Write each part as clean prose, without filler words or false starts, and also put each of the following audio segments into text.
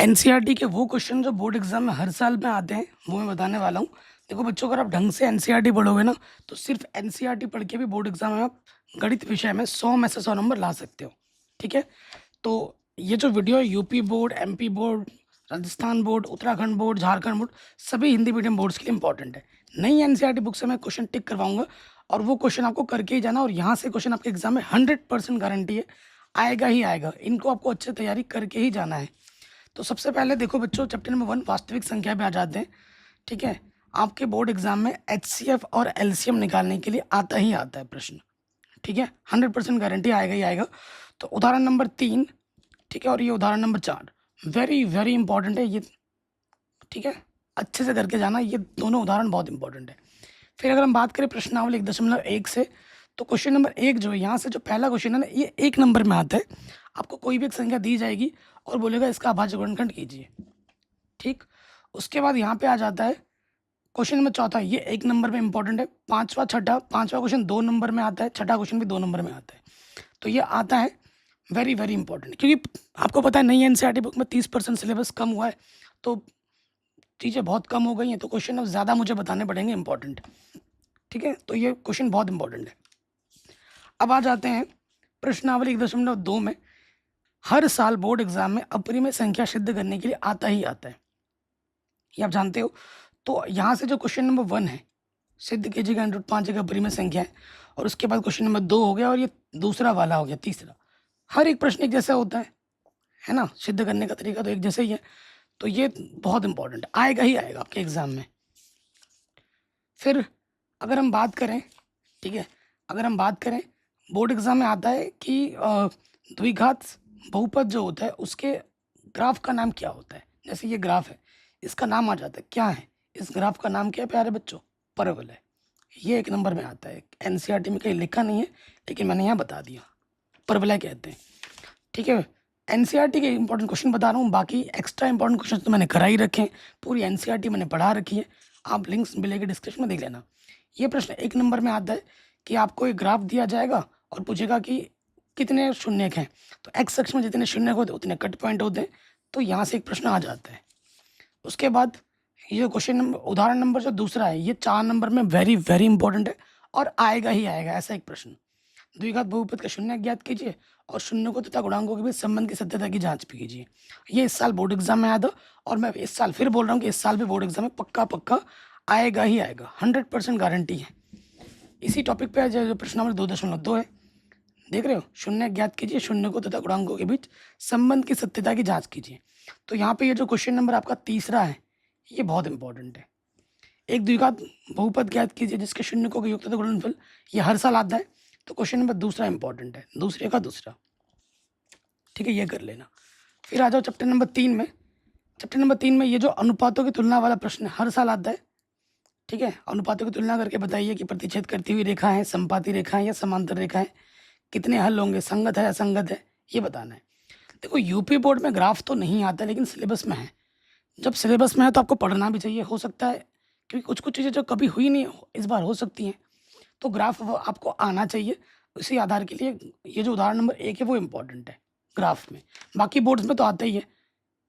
NCERT के वो question जो बोर्ड एग्जाम में हर साल में आते हैं वो मैं बताने वाला हूँ। देखो बच्चों, अगर आप ढंग से एनसीईआरटी पढ़ोगे ना तो सिर्फ एनसीईआरटी पढ़ के भी बोर्ड एग्जाम में आप गणित विषय में 100 में से 100 नंबर ला सकते हो। ठीक है, तो ये जो वीडियो है UP board, MP board, Rajasthan board, Uttarakhand board, Jharkhand board, सभी हिंदी मीडियम बोर्ड्स के लिए इंपॉर्टेंट है। नई एनसीईआरटी बुक से मैं क्वेश्चन टिक करवाऊंगा और वो क्वेश्चन आपको करके ही जाना, और यहाँ से क्वेश्चन आपके एग्जाम में 100% गारंटी है आएगा ही आएगा। इनको आपको अच्छे तैयारी करके ही जाना है। तो सबसे पहले देखो बच्चों, चैप्टर नंबर 1 वास्तविक संख्या पे आ जाते हैं। ठीक है, आपके बोर्ड एग्जाम में एचसीएफ और एलसीएम निकालने के लिए आता ही आता है प्रश्न। ठीक है, 100% गारंटी आएगा ही आएगा। तो उदाहरण नंबर 3, ठीक है, और ये उदाहरण नंबर 4 वेरी वेरी इंपॉर्टेंट है ये। ठीक है, अच्छे से करके जाना, ये दोनों उदाहरण बहुत इंपॉर्टेंट है। फिर अगर हम बात करें प्रश्नावली 1.1 से, तो क्वेश्चन नंबर 1 जो है, यहाँ से जो पहला क्वेश्चन है ना, ये 1 नंबर में आता है। आपको कोई भी एक संख्या दी जाएगी और बोलेगा इसका अभाज्य गुणनखंड कीजिए। ठीक, उसके बाद यहाँ पे आ जाता है क्वेश्चन नंबर 4, ये 1 नंबर में इंपॉर्टेंट है। पांचवा क्वेश्चन 2 नंबर में आता है, छठा क्वेश्चन भी 2 नंबर में आता है। तो ये आता है वेरी वेरी इंपॉर्टेंट, क्योंकि आपको पता है नई एनसीईआरटी बुक में 30% सिलेबस कम हुआ है, तो चीज़ें बहुत कम हो गई हैं, तो क्वेश्चन अब ज़्यादा मुझे बताने पड़ेंगे इंपॉर्टेंट। ठीक है, तो ये क्वेश्चन बहुत इंपॉर्टेंट है। अब आ जाते हैं प्रश्नावली 1.2 में। हर साल बोर्ड एग्जाम में अपरिमेय संख्या सिद्ध करने के लिए आता ही आता है, ये आप जानते हो। तो यहाँ से जो क्वेश्चन नंबर 1 है, सिद्ध कीजिएगा √5 एक अपरिमेय संख्या है, और उसके बाद क्वेश्चन नंबर 2 हो गया, और ये दूसरा वाला हो गया तीसरा। हर एक प्रश्न एक जैसा होता है ना, सिद्ध करने का तरीका तो एक जैसा ही है। तो ये बहुत इंपॉर्टेंट आएगा ही आएगा आपके एग्जाम में। फिर अगर हम बात करें, ठीक है, अगर हम बात करें बोर्ड एग्जाम में आता है कि द्विघात बहुपद जो होता है उसके ग्राफ का नाम क्या होता है। जैसे ये ग्राफ है, इसका नाम आ जाता है क्या है, इस ग्राफ का नाम क्या है प्यारे बच्चों, परवल है। ये 1 नंबर में आता है। एनसीईआरटी में कहीं लिखा नहीं है, लेकिन मैंने यहाँ बता दिया, परवलय कहते हैं। ठीक है, एनसीईआरटी के इंपॉर्टेंट क्वेश्चन बता रहा हूँ, बाकी एक्स्ट्रा इंपॉर्टेंट क्वेश्चन तो मैंने करा ही रखे हैं। पूरी एनसीईआरटी मैंने पढ़ा रखी है, आप लिंक्स मिलेगी डिस्क्रिप्शन में देख लेना। ये प्रश्न 1 नंबर में आता है कि आपको एक ग्राफ दिया जाएगा और पूछेगा कि कितने शून्यक हैं, तो एक्स अक्ष में जितने शून्यक होते उतने कट पॉइंट होते हैं। तो यहाँ से एक प्रश्न आ जाता है। उसके बाद ये क्वेश्चन नंबर, उदाहरण नंबर जो दूसरा है, ये 4 नंबर में वेरी वेरी इंपॉर्टेंट है और आएगा ही आएगा ऐसा एक प्रश्न। द्विघात बहुपद का शून्य ज्ञात कीजिए और शून्यकों तथा गुणांकों के बीच संबंध की सत्यता की जांच भी कीजिए। ये इस साल बोर्ड एग्जाम में आया था, और मैं इस साल फिर बोल रहा हूँ कि इस साल भी बोर्ड एग्जाम में पक्का पक्का आएगा ही आएगा, 100% गारंटी है। इसी टॉपिक पे जो प्रश्न नंबर 2.2 है, देख रहे हो, शून्य ज्ञात कीजिए, शून्यकों तथा गुणांकों के बीच संबंध की सत्यता की जांच कीजिए। तो यहाँ पे ये जो क्वेश्चन नंबर आपका तीसरा है, ये बहुत इंपॉर्टेंट है। एक द्विघात बहुपद ज्ञात कीजिए जिसके शून्यकों का योग तथा गुणनफल, ये हर साल आता है। तो क्वेश्चन नंबर दूसरा इंपॉर्टेंट है, दूसरे का दूसरा। ठीक है, ये कर लेना। फिर आ जाओ चैप्टर नंबर 3 में। चैप्टर नंबर 3 में ये जो अनुपातों की तुलना वाला प्रश्न हर साल आता है। ठीक है, अनुपातों की तुलना करके बताइए कि प्रतिच्छेद करती हुई रेखा है, संपाती रेखा है या समांतर रेखा है, कितने हल होंगे, संगत है असंगत है, ये बताना है। देखो यूपी बोर्ड में ग्राफ तो नहीं आता, लेकिन सिलेबस में है। जब सिलेबस में है तो आपको पढ़ना भी चाहिए, हो सकता है क्योंकि कुछ कुछ चीज़ें जो कभी हुई नहीं इस बार हो सकती हैं, तो ग्राफ वो आपको आना चाहिए। उसी आधार के लिए ये जो उदाहरण नंबर 1 है वो इम्पोर्टेंट है ग्राफ में। बाकी बोर्ड्स में तो आता ही है,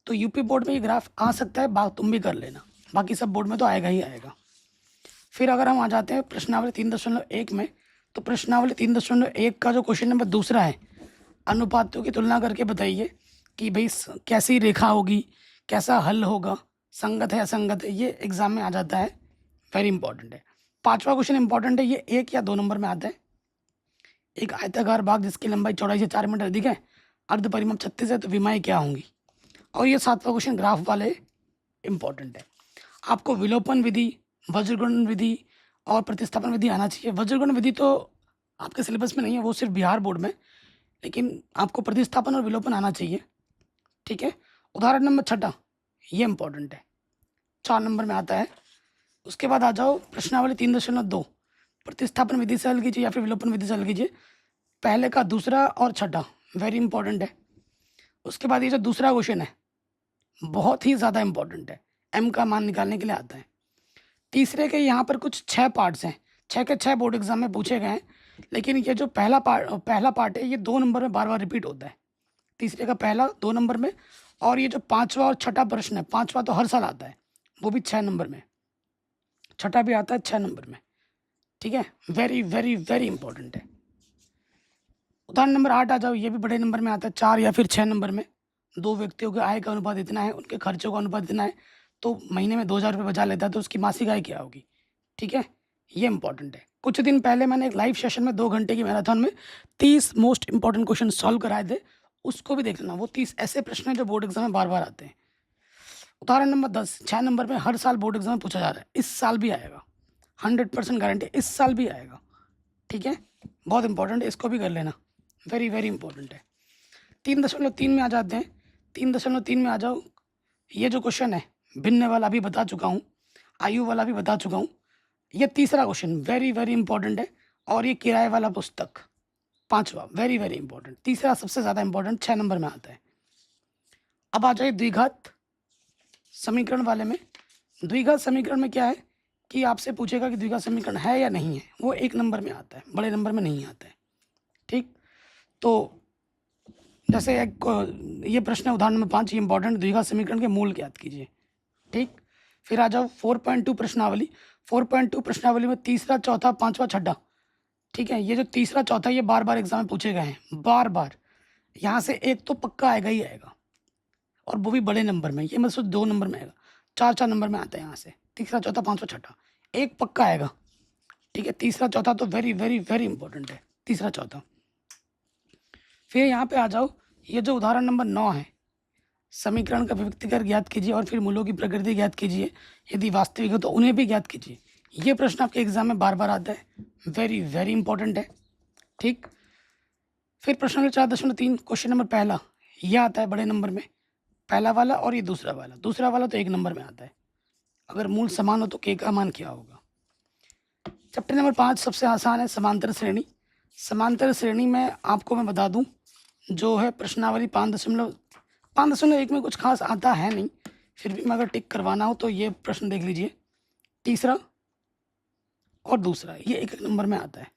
तो यूपी बोर्ड में ये ग्राफ आ सकता है, बात तुम भी कर लेना, बाकी सब बोर्ड में तो आएगा ही आएगा। फिर अगर हम आ जाते हैं प्रश्नावली 3.1 में, तो प्रश्नावली 3.1 का जो क्वेश्चन नंबर दूसरा है, अनुपातों की तुलना करके बताइए कि भाई कैसी रेखा होगी, कैसा हल होगा, संगत है असंगत है, ये एग्जाम में आ जाता है, वेरी इंपॉर्टेंट है। 5वां क्वेश्चन इंपॉर्टेंट है, ये 1 या 2 नंबर में आता है। एक आयताकार भाग जिसकी लंबाई चौड़ाई से 4 मीटर अधिक है, अर्ध परिमाप 36 है, तो विमाएं क्या होंगी। और ये 7वां क्वेश्चन ग्राफ वाले इंपॉर्टेंट है। आपको विलोपन विधि, वज्रगुणन विधि और प्रतिस्थापन विधि आना चाहिए। वज्रगुणन विधि तो आपके सिलेबस में नहीं है, वो सिर्फ बिहार बोर्ड में, लेकिन आपको प्रतिस्थापन और विलोपन आना चाहिए। ठीक है, उदाहरण नंबर 6 ये इंपॉर्टेंट है, 4 नंबर में आता है। उसके बाद आ जाओ प्रश्नावली 3.2, प्रतिस्थापन विधि से हल कीजिए या फिर विलोपन विधि से हल कीजिए। पहले का दूसरा और छठा वेरी इंपॉर्टेंट है। उसके बाद ये जो दूसरा क्वेश्चन है बहुत ही ज़्यादा इंपॉर्टेंट है, m का मान निकालने के लिए आता है। तीसरे के यहाँ पर कुछ 6 पार्ट्स हैं, 6 के 6 बोर्ड एग्जाम में पूछे गए हैं, लेकिन ये जो पहला पार्ट है ये 2 नंबर में बार बार रिपीट होता है। तीसरे का पहला 2 नंबर में, और ये जो पांचवा और छठा प्रश्न है, पांचवा तो हर साल आता है, वो भी 6 नंबर में, छठा भी आता है 6 नंबर में, ठीक है। वेरी वेरी वेरी इंपॉर्टेंट है। उदाहरण नंबर 8 आ जाओ, ये भी बड़े नंबर में आता है, 4 या फिर 6 नंबर में। दो व्यक्तियों के आय का अनुपात इतना है, उनके खर्चों का अनुपात इतना है, तो महीने में 2,000 रुपये बचा लेता है, तो उसकी मासिक आय क्या होगी, ठीक है। ये इंपॉर्टेंट है। कुछ दिन पहले मैंने एक लाइव सेशन में 2 घंटे की मैराथन में 30 मोस्ट इंपॉर्टेंट क्वेश्चन सॉल्व कराए थे, उसको भी देख लेना। वो 30 ऐसे प्रश्न हैं जो बोर्ड एग्जाम में बार बार आते हैं। उदाहरण नंबर 10, 6 नंबर में हर साल बोर्ड एग्जाम में पूछा जा रहा है, इस साल भी आएगा, 100% गारंटी, इस साल भी आएगा, ठीक है। बहुत इंपॉर्टेंट है, इसको भी कर लेना, वेरी वेरी इंपॉर्टेंट है। 3.3 में आ जाते हैं। 3.3 में आ जाओ, ये जो क्वेश्चन है भिन्न वाला भी बता चुका हूँ, आयु वाला भी बता चुका हूँ। ये तीसरा क्वेश्चन वेरी वेरी इंपॉर्टेंट है, और ये किराए वाला पुस्तक पांचवा वेरी वेरी इंपॉर्टेंट। तीसरा सबसे ज़्यादा इंपॉर्टेंट 6 नंबर में आता है। अब आ जाए द्विघात समीकरण वाले में। द्विघात समीकरण में क्या है कि आपसे पूछेगा कि द्विघात समीकरण है या नहीं है, वो 1 नंबर में आता है, बड़े नंबर में नहीं आता है, ठीक। तो जैसे एक ये प्रश्न है, उदाहरण नंबर 5, ये इंपॉर्टेंट, द्विघात समीकरण के मूल ज्ञात कीजिए, ठीक। फिर आ जाओ 4.2 प्रश्नावली। 4.2 प्रश्नावली में तीसरा, चौथा, पांचवा, छठा, ठीक है। ये जो तीसरा चौथा ये बार बार एग्जाम में पूछे गए हैं, बार बार। यहाँ से एक तो पक्का आएगा ही आएगा, और वो भी बड़े नंबर में। ये मतलब 2 नंबर में आएगा, 4 नंबर में आता है। यहाँ से तीसरा, चौथा, पांचवा, छठा, एक पक्का आएगा, ठीक है। तीसरा चौथा तो वेरी वेरी वेरी इंपॉर्टेंट है, तीसरा चौथा। फिर यहाँ पे आ जाओ, ये जो उदाहरण नंबर 9 है, समीकरण का विभक्तिकर ज्ञात कीजिए और फिर मूलों की प्रकृति ज्ञात कीजिए, यदि वास्तविक हो तो उन्हें भी ज्ञात कीजिए। ये प्रश्न आपके एग्जाम में बार बार आता है, वेरी वेरी इंपॉर्टेंट है, ठीक। फिर प्रश्न नंबर 4.3, क्वेश्चन नंबर पहला, यह आता है बड़े नंबर में, पहला वाला, और ये दूसरा वाला। दूसरा वाला तो 1 नंबर में आता है। अगर मूल समान हो तो के का मान क्या होगा। चैप्टर नंबर 5 सबसे आसान है, समांतर श्रेणी। समांतर श्रेणी में आपको मैं बता दूं, जो है प्रश्नावली 5.1 में कुछ खास आता है नहीं, फिर भी मैं अगर टिक करवाना हो तो ये प्रश्न देख लीजिए, तीसरा और दूसरा, ये 1 नंबर में आता है,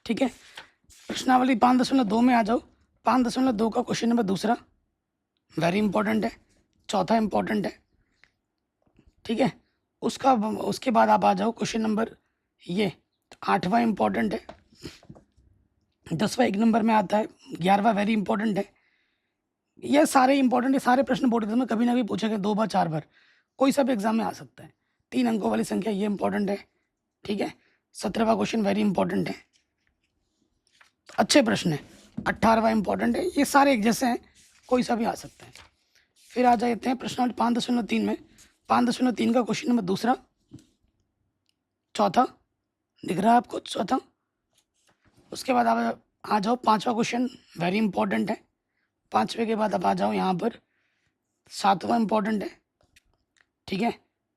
ठीक है। प्रश्नावली 5.2 में आ जाओ। 5.2 का क्वेश्चन नंबर दूसरा वेरी इंपॉर्टेंट है, चौथा इंपॉर्टेंट है, ठीक है। उसके बाद आप आ जाओ क्वेश्चन नंबर ये 8वां इंपॉर्टेंट है, 10वां 1 नंबर में आता है, 11वां वेरी इंपॉर्टेंट है। ये सारे इंपॉर्टेंट है, सारे प्रश्न बोर्ड एग्जाम में कभी ना कभी पूछे गए, 2 बार 4 बार, कोई सा भी एग्जाम में आ सकता है। 3 अंकों वाली संख्या ये इंपॉर्टेंट है, ठीक है। 17वां क्वेश्चन वेरी इंपॉर्टेंट है, अच्छे प्रश्न है। 18वां इंपॉर्टेंट है, ये सारे एक जैसे हैं, कोई सा भी आ सकता है। फिर आ जाते हैं प्रश्न 5.3 में। 5.3 का क्वेश्चन नंबर दूसरा, चौथा, दिख रहा है आपको, चौथा। उसके बाद आप आ जाओ 5वां क्वेश्चन वेरी इंपॉर्टेंट है। 5वें के बाद आप आ जाओ यहाँ पर 7वां इंपॉर्टेंट है, ठीक है।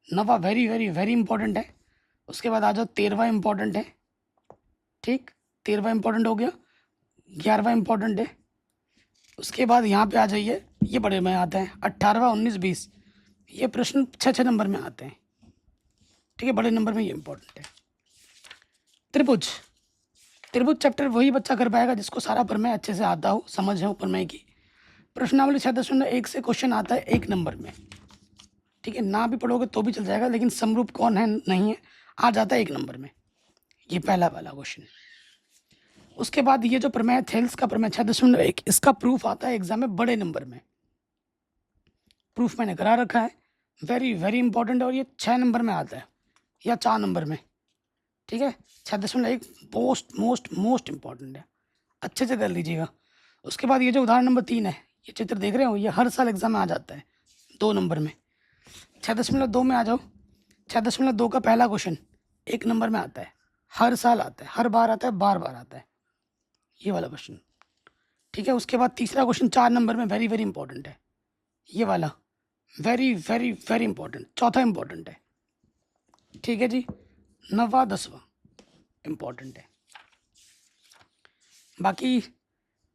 9वां वेरी वेरी वेरी इंपॉर्टेंट है। उसके बाद आ जाओ 13वां इंपॉर्टेंट है, ठीक, 13वां इंपॉर्टेंट हो गया। 11वां इंपॉर्टेंट है। उसके बाद यहाँ पे आ जाइए, ये बड़े में आते हैं, 18वां, 19, 20, ये प्रश्न 6 नंबर में आते हैं, ठीक है, बड़े नंबर में ये इंपॉर्टेंट है। त्रिभुज, त्रिभुज चैप्टर वही बच्चा कर पाएगा जिसको सारा प्रमेय अच्छे से आता हो, समझ है प्रमेय की। प्रश्नावली 6.1 से क्वेश्चन आता है 1 नंबर में, ठीक है। ना भी पढ़ोगे तो भी चल जाएगा, लेकिन समरूप कौन है नहीं है, आ जाता है 1 नंबर में, ये पहला वाला क्वेश्चन। उसके बाद ये जो प्रमेय थेल्स का प्रमेय 6.1, इसका प्रूफ आता है एग्जाम में बड़े नंबर में, प्रूफ मैंने करा रखा है, वेरी वेरी इंपॉर्टेंट है, और ये 6 नंबर में आता है या 4 नंबर में, ठीक है। 6.1 मोस्ट मोस्ट मोस्ट इंपॉर्टेंट है, अच्छे से कर लीजिएगा। उसके बाद ये जो उदाहरण नंबर 3 है, ये चित्र देख रहे हो, ये हर साल एग्जाम में आ जाता है 2 नंबर में। 6.2 में आ जाओ। 6.2 का पहला क्वेश्चन 1 नंबर में आता है, हर साल आता है, हर बार आता है, बार बार आता है, ये वाला क्वेश्चन, ठीक है। उसके बाद तीसरा क्वेश्चन 4 नंबर में वेरी वेरी इंपॉर्टेंट है, ये वाला वेरी वेरी वेरी इंपॉर्टेंट, चौथा इंपॉर्टेंट है, ठीक है जी। 9वां 10वां इंपॉर्टेंट है। बाकी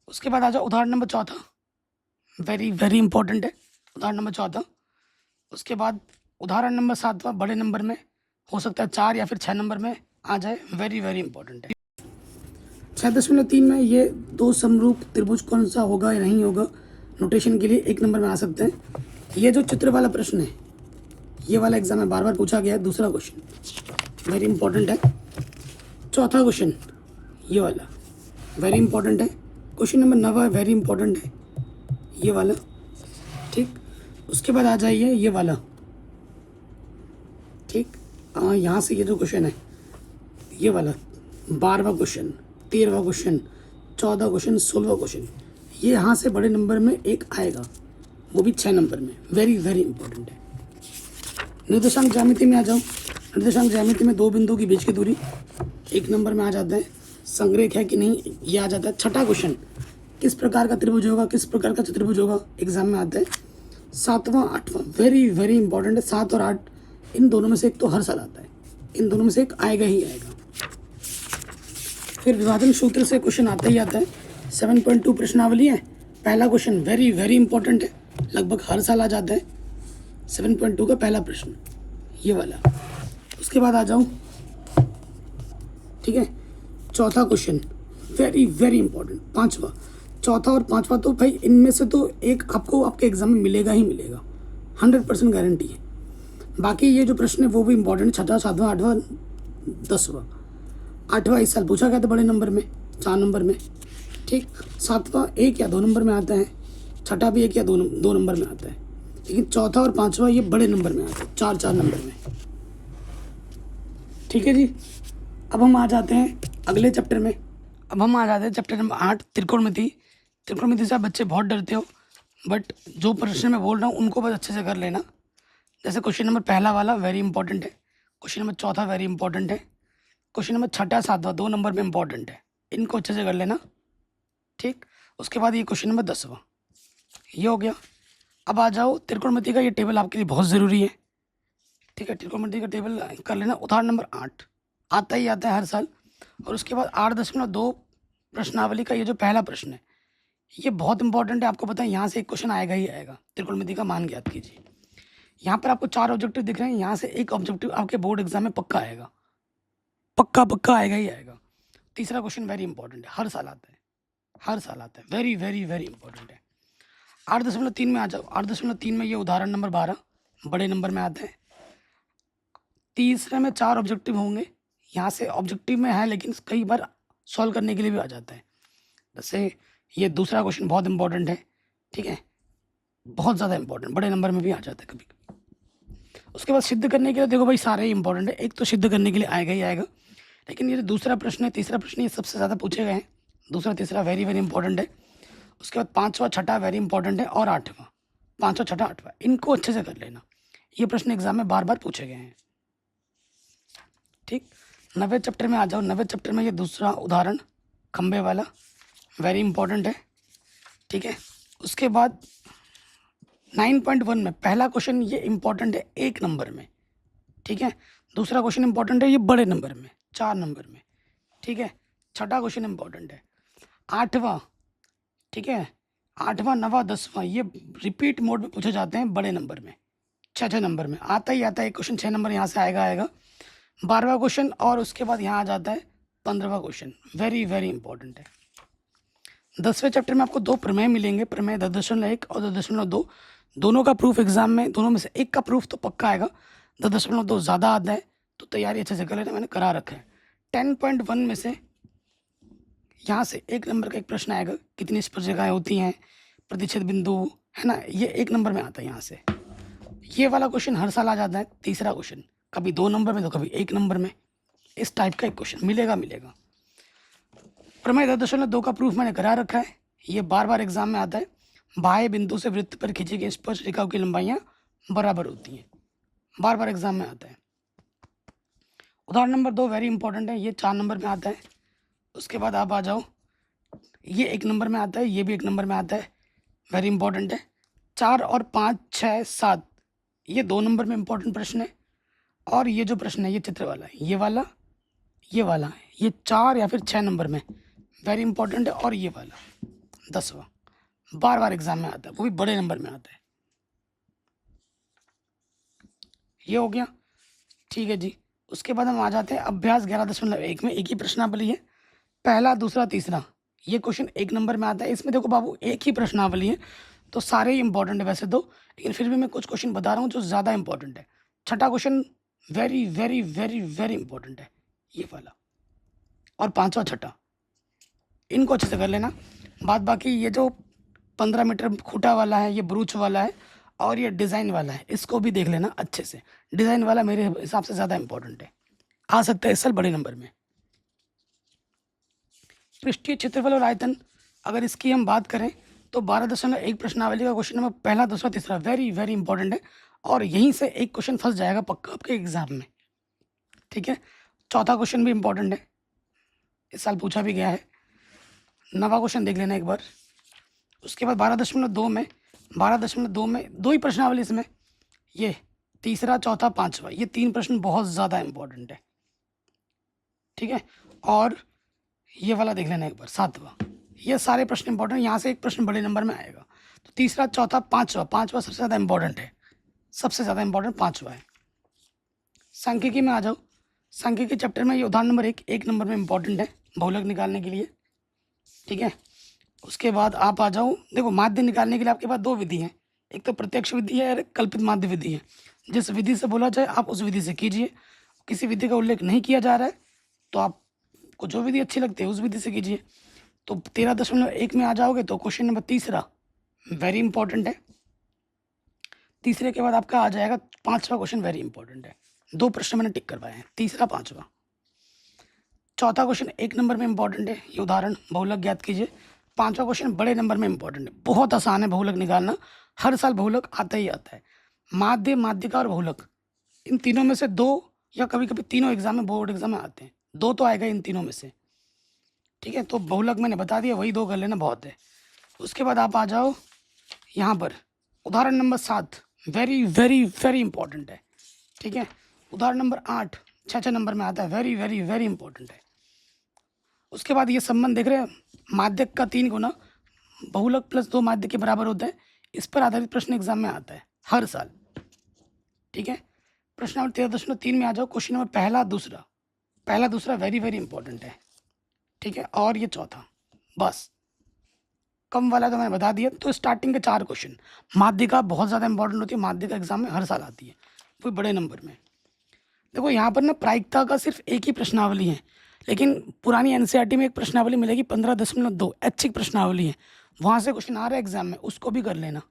उसके बाद आ जाओ उदाहरण नंबर चौथा, वेरी वेरी इंपॉर्टेंट है, उदाहरण नंबर चौथा। उसके बाद उदाहरण नंबर 7वां बड़े नंबर में, हो सकता है 4 या फिर 6 नंबर में आ जाए, वेरी वेरी इंपॉर्टेंट है। 6.3 में ये 2 समरूप त्रिभुज कौन सा होगा या नहीं होगा, नोटेशन के लिए 1 नंबर में आ सकते हैं। ये जो चित्र वाला प्रश्न है, ये वाला एग्जाम में बार बार पूछा गया है। दूसरा क्वेश्चन वेरी इंपॉर्टेंट है। चौथा क्वेश्चन ये वाला वेरी इंपॉर्टेंट है। क्वेश्चन नंबर 9 वेरी इंपॉर्टेंट है ये वाला, ठीक। उसके बाद आ जाइए ये वाला, ठीक। यहाँ से ये जो क्वेश्चन है ये वाला 12वां क्वेश्चन, 13वां क्वेश्चन, 14वां क्वेश्चन, 16वां क्वेश्चन, ये यहाँ से बड़े नंबर में एक आएगा, वो भी 6 नंबर में। वेरी वेरी इंपॉर्टेंट है। निर्देशांक ज्यामिति में आ जाओ। निर्देशांक ज्यामिति में 2 बिंदु की बीच की दूरी 1 नंबर में आ जाता है। संरेख है कि नहीं ये आ जाता है। छठा क्वेश्चन किस प्रकार का त्रिभुज होगा, किस प्रकार का चतुर्भुज होगा, एग्जाम में आता है। 7वां 8वां वेरी वेरी इंपॉर्टेंट है। 7 और 8 इन दोनों में से एक तो हर साल आता है, इन दोनों में से एक आएगा ही आएगा। फिर विभाजन सूत्र से क्वेश्चन आता ही आता है। 7.2 प्रश्नावली है। पहला क्वेश्चन वेरी वेरी इंपॉर्टेंट है, लगभग हर साल आ जाता है। 7.2 का पहला प्रश्न ये वाला। उसके बाद आ जाऊँ, ठीक है। चौथा क्वेश्चन वेरी वेरी इंपॉर्टेंट, 5वां। चौथा और 5वां तो भाई इनमें से तो एक आपको आपके एग्जाम में मिलेगा ही मिलेगा, 100% गारंटी है। बाकी ये जो प्रश्न है वो भी इंपॉर्टेंट है। 6वां 7वां 8वां 10वां। 8वां इस साल पूछा गया था बड़े नंबर में, 4 नंबर में, ठीक। 7वां 1 या 2 नंबर में आता है। 6ठा भी 1 या 2 नंबर में आता है। लेकिन चौथा और 5वां ये बड़े नंबर में आता है, 4 नंबर में, ठीक है जी। अब हम आ जाते हैं अगले चैप्टर में। अब हम आ जाते हैं चैप्टर नंबर 8 त्रिकोणमिति। त्रिकोणमिति से आप बच्चे बहुत डरते हो, बट जो प्रश्न मैं बोल रहा हूँ उनको बस अच्छे से कर लेना। जैसे क्वेश्चन नंबर पहला वाला वेरी इंपॉर्टेंट है। क्वेश्चन नंबर चौथा वेरी इंपॉर्टेंट है। क्वेश्चन नंबर 6ठा 7वां 2 नंबर में इंपॉर्टेंट है, इनको अच्छे से कर लेना, ठीक। उसके बाद ये क्वेश्चन नंबर 10वां ये हो गया। अब आ जाओ त्रिकोणमिति का ये टेबल आपके लिए बहुत ज़रूरी है, ठीक है। त्रिकोणमिति का टेबल कर लेना। उदाहरण नंबर 8 आता ही आता है हर साल। और उसके बाद 8.2 प्रश्नावली का ये जो पहला प्रश्न है ये बहुत इंपॉर्टेंट है। आपको पता है यहाँ से एक क्वेश्चन आएगा ही आएगा। त्रिकोणमिति का मान ज्ञात कीजिए। यहाँ पर आपको 4 ऑब्जेक्टिव दिख रहे हैं, यहाँ से एक ऑब्जेक्टिव आपके बोर्ड एग्जाम में पक्का आएगा, पक्का पक्का आएगा ही आएगा। तीसरा क्वेश्चन वेरी इंपॉर्टेंट है, हर साल आता है, हर साल आता है, वेरी वेरी वेरी इंपॉर्टेंट है। 8.3 में आ जाओ। 8.3 में ये उदाहरण नंबर 12 बड़े नंबर में आता है। तीसरे में 4 ऑब्जेक्टिव होंगे, यहाँ से ऑब्जेक्टिव में है लेकिन कई बार सॉल्व करने के लिए भी आ जाता है। जैसे ये दूसरा क्वेश्चन बहुत इंपॉर्टेंट है, ठीक है, बहुत ज़्यादा इंपॉर्टेंट, बड़े नंबर में भी आ जाता है कभी कभी। उसके बाद सिद्ध करने के लिए देखो भाई सारे ही इंपॉर्टेंट है, एक तो सिद्ध करने के लिए आएगा ही आएगा। लेकिन ये जो दूसरा प्रश्न है, तीसरा प्रश्न, ये सबसे ज़्यादा पूछे गए हैं। दूसरा तीसरा वेरी वेरी इंपॉर्टेंट है। उसके बाद 5वां 6ठा वेरी इंपॉर्टेंट है, और 8वां, 5वां 6ठा 8वां, इनको अच्छे से कर लेना। ये प्रश्न एग्जाम में बार बार पूछे गए हैं, ठीक। 9वें चैप्टर में आ जाओ। 9वें चैप्टर में ये दूसरा उदाहरण खंबे वाला वेरी इंपॉर्टेंट है, ठीक है। उसके बाद 9.1 में पहला क्वेश्चन ये इंपॉर्टेंट है 1 नंबर में, ठीक है। दूसरा क्वेश्चन इंपॉर्टेंट है ये बड़े नंबर में 4 नंबर में, ठीक है। 6ठा क्वेश्चन इंपॉर्टेंट है। 8वां, ठीक है, 8वां 9वां 10वां ये रिपीट मोड में पूछे जाते हैं बड़े नंबर में, 6 नंबर में आता ही आता है। एक क्वेश्चन 6 नंबर यहाँ से आएगा आएगा। 12वां क्वेश्चन, और उसके बाद यहाँ आ जाता है 15वां क्वेश्चन, वेरी वेरी इंपॉर्टेंट है। 10वें चैप्टर में आपको 2 प्रमेय मिलेंगे, प्रमेय 10.1 और 10.2। दोनों का प्रूफ एग्जाम में, दोनों में से एक का प्रूफ तो पक्का आएगा। 10.2 ज़्यादा आता है तो तैयारी अच्छे से कर लेना, मैंने करा रखा है। 10.1 में से यहाँ से 1 नंबर का एक प्रश्न आएगा, कितनी स्पर्शिकाएँ होती हैं, प्रतिच्छेद बिंदु, है ना, ये 1 नंबर में आता है। यहाँ से ये वाला क्वेश्चन हर साल आ जाता है। तीसरा क्वेश्चन कभी 2 नंबर में तो कभी 1 नंबर में, इस टाइप का एक क्वेश्चन मिलेगा मिलेगा। प्रमेय 10.2 का प्रूफ मैंने करा रखा है, ये बार बार एग्जाम में आता है। बाह्य बिंदु से वृत्त पर खींची गई स्पर्श रेखाओं की लंबाइयाँ बराबर होती हैं, बार बार एग्जाम में आता है। उदाहरण नंबर 2 वेरी इंपॉर्टेंट है, ये 4 नंबर में आता है। उसके बाद आप आ जाओ, ये 1 नंबर में आता है, ये भी 1 नंबर में आता है, वेरी इंपॉर्टेंट है। 4 और 5 6 7 ये 2 नंबर में इंपॉर्टेंट प्रश्न है। और ये जो प्रश्न है ये चित्र वाला है, ये वाला, ये वाला, ये 4 या फिर 6 नंबर में वेरी इंपॉर्टेंट है। और ये वाला 10वां बार बार एग्जाम में आता है, वो भी बड़े नंबर में आता है। ये हो गया, ठीक है जी। उसके बाद हम आ जाते हैं अभ्यास 11.1 में। एक ही प्रश्नावली है, पहला दूसरा तीसरा, ये क्वेश्चन 1 नंबर में आता है। इसमें देखो बाबू एक ही प्रश्नावली है, तो सारे ही इंपॉर्टेंट है वैसे तो, लेकिन फिर भी मैं कुछ क्वेश्चन बता रहा हूँ जो ज़्यादा इंपॉर्टेंट है। छठा question very very very very important है, ये वाला, और पांचवा छठा, इनको अच्छे से कर लेना। बाद बाकी ये जो 15 मीटर खूटा वाला है, ये ब्रूच वाला है, और ये डिज़ाइन वाला है, इसको भी देख लेना अच्छे से। डिज़ाइन वाला मेरे हिसाब से ज़्यादा इंपॉर्टेंट है, आ सकता है इस साल बड़े नंबर में। पृष्ठीय क्षेत्रफल और आयतन, अगर इसकी हम बात करें तो 12.1 प्रश्नावली का क्वेश्चन नंबर पहला, दूसरा, तीसरा वेरी वेरी इंपॉर्टेंट है, और यहीं से एक क्वेश्चन फंस जाएगा पक्का आपके एग्जाम में, ठीक है। चौथा क्वेश्चन भी इंपॉर्टेंट है, इस साल पूछा भी गया है। नवा क्वेश्चन देख लेना एक बार। उसके बाद 12.2 में 12.2 में दो ही प्रश्नावली इसमें, ये तीसरा, चौथा, पांचवा, ये 3 प्रश्न बहुत ज़्यादा इंपॉर्टेंट है, ठीक है। और ये वाला देख लेना एक बार, सातवां, ये सारे प्रश्न इंपॉर्टेंट, यहाँ से एक प्रश्न बड़े नंबर में आएगा। तो तीसरा, चौथा, पांचवा, पांचवा सबसे ज़्यादा इंपॉर्टेंट है, सबसे ज़्यादा इंपॉर्टेंट पांचवा है। सांख्यिकी में आ जाओ, सांख्यिकी चैप्टर में ये उदाहरण नंबर एक नंबर में इंपॉर्टेंट है बहुलक निकालने के लिए, ठीक है। उसके बाद आप आ जाओ, देखो माध्य निकालने के लिए आपके पास 2 विधि हैं, एक तो प्रत्यक्ष विधि है और कल्पित माध्य विधि है। जिस विधि से बोला जाए आप उस विधि से कीजिए, किसी विधि का उल्लेख नहीं किया जा रहा है तो आपको जो विधि अच्छी लगती है उस विधि से कीजिए। तो 13.1 में आ जाओगे तो क्वेश्चन नंबर तीसरा वेरी इंपॉर्टेंट है। तीसरे के बाद आपका आ जाएगा पांचवा क्वेश्चन, वेरी इंपॉर्टेंट है। 2 प्रश्न मैंने टिक करवाए हैं, तीसरा, पांचवा। चौथा क्वेश्चन 1 नंबर में इंपॉर्टेंट है, ये उदाहरण बहुलक ज्ञात कीजिए। पांचवा क्वेश्चन बड़े नंबर में इंपॉर्टेंट है, बहुत आसान है बहुलक निकालना, हर साल बहुलक आता ही आता है। माध्य, माध्यिका और बहुलक, इन तीनों में से 2 या कभी कभी तीनों एग्जाम में, बोर्ड एग्जाम में आते हैं, 2 तो आएगा इन तीनों में से, ठीक है। तो बहुलक मैंने बता दिया, वही 2 कर लेना, बहुत है। उसके बाद आप आ जाओ यहाँ पर, उदाहरण number 7 very very very important है, ठीक है। उदाहरण नंबर 8 6 नंबर में आता है, वेरी वेरी वेरी इंपॉर्टेंट है। उसके बाद ये संबंध देख रहे हैं, माध्यक का 3 गुना बहुलक प्लस 2 माध्य के बराबर होता है, इस पर आधारित प्रश्न एग्जाम में आता है हर साल, ठीक है। प्रश्न नंबर 13.3 में आ जाओ, क्वेश्चन नंबर पहला दूसरा वेरी वेरी इंपॉर्टेंट है, ठीक है। और ये चौथा, बस कम वाला तो मैंने बता दिया। तो स्टार्टिंग के 4 क्वेश्चन, माध्यिका बहुत ज़्यादा इंपॉर्टेंट होती है, माध्यिका एग्जाम में हर साल आती है, वो बड़े नंबर में। देखो यहाँ पर ना प्रायिकता का सिर्फ एक ही प्रश्नावली है, लेकिन पुरानी एनसीईआरटी में एक प्रश्नावली मिलेगी 15.2 ऐच्छिक प्रश्नावली है, वहाँ से क्वेश्चन आ रहा है एग्जाम में, उसको भी कर लेना,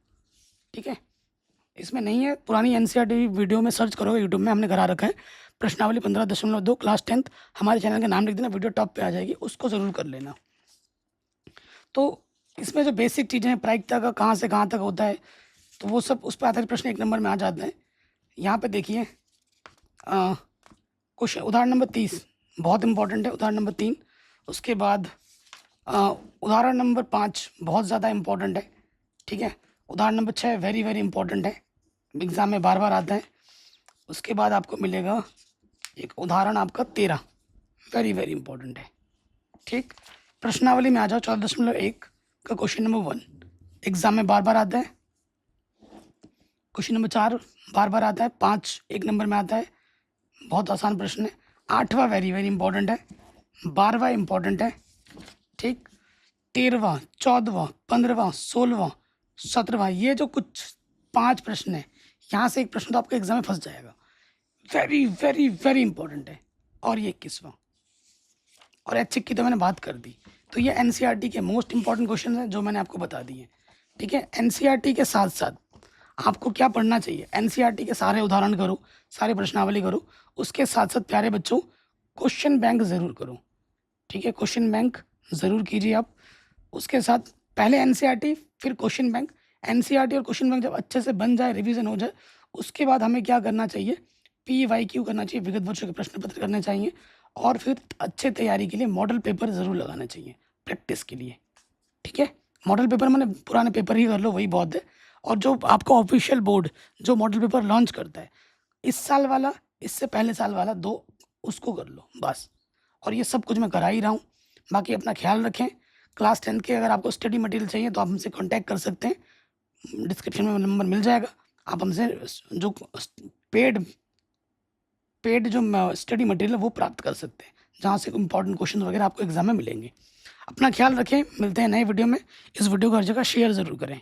ठीक है। इसमें नहीं है, पुरानी एनसीईआरटी वीडियो में सर्च करोगे, यूट्यूब में हमने करा रखा है प्रश्नावली 15.2 क्लास 10th, हमारे चैनल का नाम लिख देना, वीडियो टॉप पे आ जाएगी, उसको ज़रूर कर लेना। तो इसमें जो बेसिक चीज़ें हैं, प्रायिकता का कहाँ से कहाँ तक होता है, तो वो सब उस पर आधारित प्रश्न 1 नंबर में आ जाते हैं। यहाँ पे देखिए क्वेश्चन उदाहरण नंबर 30 बहुत इंपॉर्टेंट है, उदाहरण नंबर 3। उसके बाद उदाहरण नंबर 5 बहुत ज़्यादा इंपॉर्टेंट है, ठीक है। उदाहरण नंबर 6 वेरी वेरी इंपॉर्टेंट है, एग्ज़ाम में बार बार आता है। उसके बाद आपको मिलेगा एक उदाहरण आपका 13 वेरी वेरी इंपॉर्टेंट है, ठीक। प्रश्नावली में आ जाओ, 14.1 का क्वेश्चन नंबर 1 एग्ज़ाम में बार बार आता है। क्वेश्चन नंबर 4 बार बार आता है, 5 1 नंबर में आता है, बहुत आसान प्रश्न है। 8वां वेरी वेरी इंपॉर्टेंट है, 12वां इंपॉर्टेंट है, ठीक। 13वां, 14वां, 15वां, 16वां, 17वां, ये जो कुछ 5 प्रश्न है, यहाँ से एक प्रश्न तो आपके एग्जाम में फंस जाएगा, वेरी वेरी वेरी इंपॉर्टेंट है। और ये 21वां, और ऐच्छिक की तो मैंने बात कर दी। तो ये एनसीईआरटी के मोस्ट इंपॉर्टेंट क्वेश्चन हैं जो मैंने आपको बता दिए, ठीक है। एनसीईआरटी के साथ साथ आपको क्या पढ़ना चाहिए, एनसीईआरटी के सारे उदाहरण करो, सारे प्रश्नावली करो, उसके साथ साथ प्यारे बच्चों क्वेश्चन बैंक ज़रूर करो, ठीक है। क्वेश्चन बैंक ज़रूर कीजिए आप, उसके साथ पहले एनसीईआरटी फिर क्वेश्चन बैंक। एनसीईआरटी और क्वेश्चन बैंक जब अच्छे से बन जाए, रिवीजन हो जाए, उसके बाद हमें क्या करना चाहिए, PYQ करना चाहिए, विगत वर्षों के प्रश्न पत्र करने चाहिए, और फिर अच्छे तैयारी के लिए मॉडल पेपर ज़रूर लगाना चाहिए प्रैक्टिस के लिए, ठीक है। मॉडल पेपर मैंने पुराने पेपर ही कर लो, वही बहुत है। और जो आपका ऑफिशियल बोर्ड जो मॉडल पेपर लॉन्च करता है, इस साल वाला, इससे पहले साल वाला 2, उसको कर लो बस। और ये सब कुछ मैं करा ही रहा हूँ। बाकी अपना ख्याल रखें। क्लास 10th के अगर आपको स्टडी मटेरियल चाहिए तो आप हमसे कांटेक्ट कर सकते हैं, डिस्क्रिप्शन में नंबर मिल जाएगा। आप हमसे जो पेड जो स्टडी मटेरियल है वो प्राप्त कर सकते हैं, जहाँ से इंपॉर्टेंट क्वेश्चन वगैरह आपको एग्जाम में मिलेंगे। अपना ख्याल रखें, मिलते हैं नए वीडियो में। इस वीडियो को हर जगह शेयर ज़रूर करें।